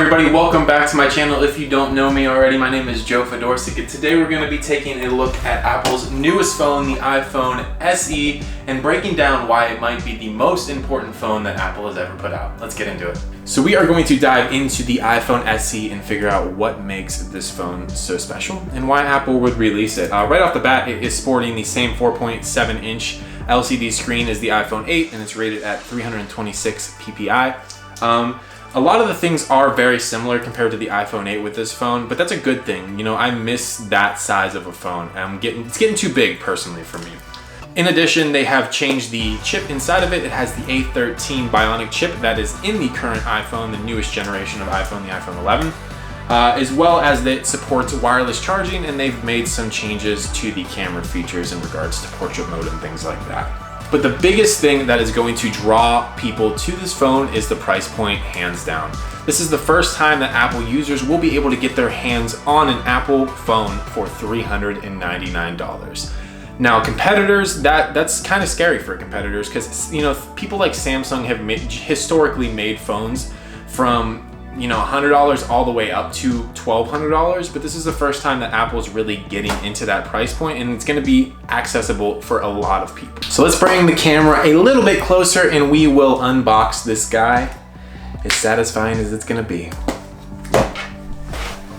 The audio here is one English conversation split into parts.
everybody, welcome back to my channel. If you don't know me already, my name is Joe Fedorczyk, and today we're going to be taking a look at Apple's newest phone, the iPhone SE, and breaking down why it might be the most important phone that Apple has ever put out. Let's get into it. So we are going to dive into the iPhone SE and figure out what makes this phone so special and why Apple would release it. Right off the bat, it is sporting the same 4.7-inch LCD screen as the iPhone 8, and it's rated at 326 ppi. A lot of the things are very similar compared to the iPhone 8 with this phone, but that's a good thing. You know, I miss that size of a phone. It's getting too big personally for me. In addition, they have changed the chip inside of it. It has the A13 Bionic chip that is in the current iPhone, the newest generation of iPhone, the iPhone 11, as well as that it supports wireless charging, and they've made some changes to the camera features in regards to portrait mode and things like that. But the biggest thing that is going to draw people to this phone is the price point, hands down. This is the first time that Apple users will be able to get their hands on an Apple phone for $399. Now, competitors, that's kind of scary for competitors because, you know, people like Samsung have historically made phones from, you know, $100 all the way up to $1,200, but this is the first time that Apple's really getting into that price point, and it's gonna be accessible for a lot of people. So let's bring the camera a little bit closer and we will unbox this guy, as satisfying as it's gonna be.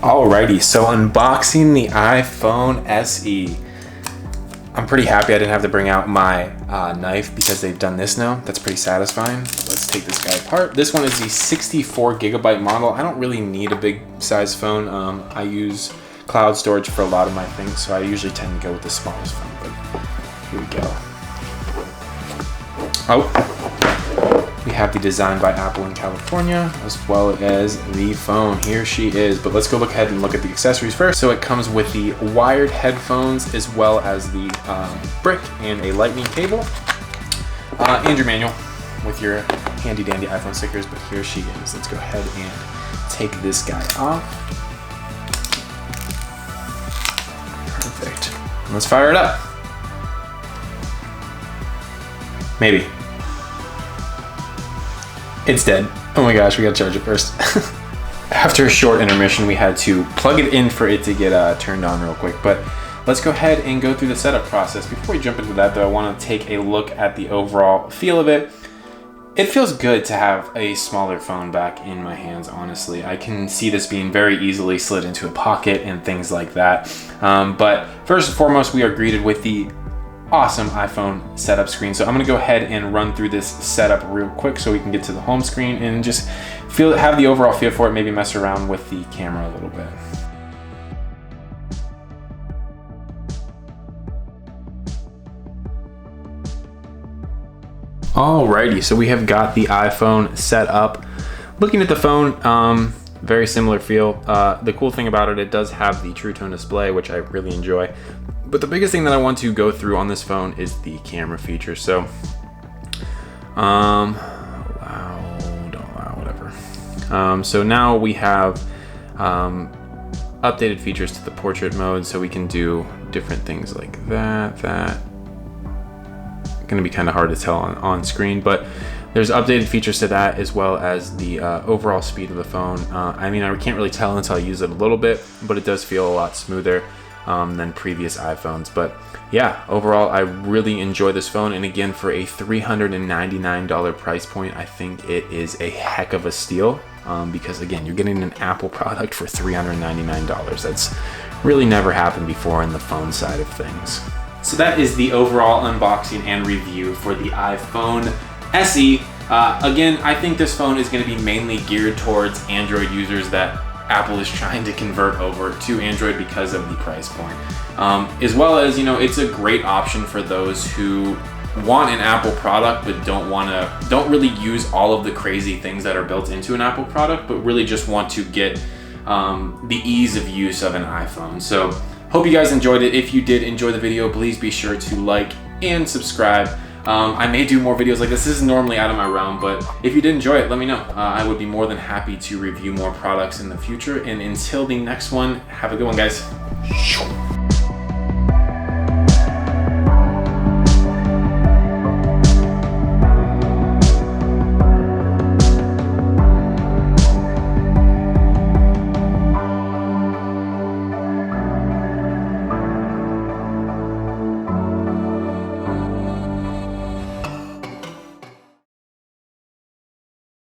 Alrighty, so unboxing the iPhone SE. I'm pretty happy I didn't have to bring out my knife because they've done this now. That's pretty satisfying. Let's take this guy apart. This one is the 64 gigabyte model. I don't really need a big size phone. I use cloud storage for a lot of my things, so I usually tend to go with the smallest phone, but here we go. Oh, we have the design by Apple in California, as well as the phone. Here she is, but let's go ahead and look at the accessories first. So it comes with the wired headphones, as well as the brick and a lightning cable, and your manual with your handy dandy iPhone stickers, but here she is. Let's go ahead and take this guy off. Perfect. Let's fire it up. Maybe. It's dead. Oh my gosh, we gotta charge it first. After a short intermission, we had to plug it in for it to get turned on real quick, but let's go ahead and go through the setup process. Before we jump into that though, I wanna take a look at the overall feel of it. It feels good to have a smaller phone back in my hands, honestly. I can see this being very easily slid into a pocket and things like that. But first and foremost, we are greeted with the awesome iPhone setup screen. So I'm gonna go ahead and run through this setup real quick so we can get to the home screen and just have the overall feel for it, maybe mess around with the camera a little bit. Alrighty, so we have got the iPhone set up. Looking at the phone, very similar feel. The cool thing about it, it does have the True Tone display, which I really enjoy. But the biggest thing that I want to go through on this phone is the camera feature. So, whatever. So now we have updated features to the portrait mode, so we can do different things like that. Going to be kind of hard to tell on screen, but there's updated features to that, as well as the overall speed of the phone. I mean, I can't really tell until I use it a little bit, but it does feel a lot smoother than previous iPhones. But yeah, overall, I really enjoy this phone. And again, for a $399 price point, I think it is a heck of a steal because again, you're getting an Apple product for $399. That's really never happened before in the phone side of things. So that is the overall unboxing and review for the iPhone SE. Again, I think this phone is going to be mainly geared towards Android users that Apple is trying to convert over to Android because of the price point. As well as, you know, it's a great option for those who want an Apple product but don't really use all of the crazy things that are built into an Apple product, but really just want to get the ease of use of an iPhone. So hope you guys enjoyed it. If you did enjoy the video, please be sure to like and subscribe. I may do more videos like this. This is normally out of my realm, but if you did enjoy it, let me know. I would be more than happy to review more products in the future. And until the next one, have a good one, guys.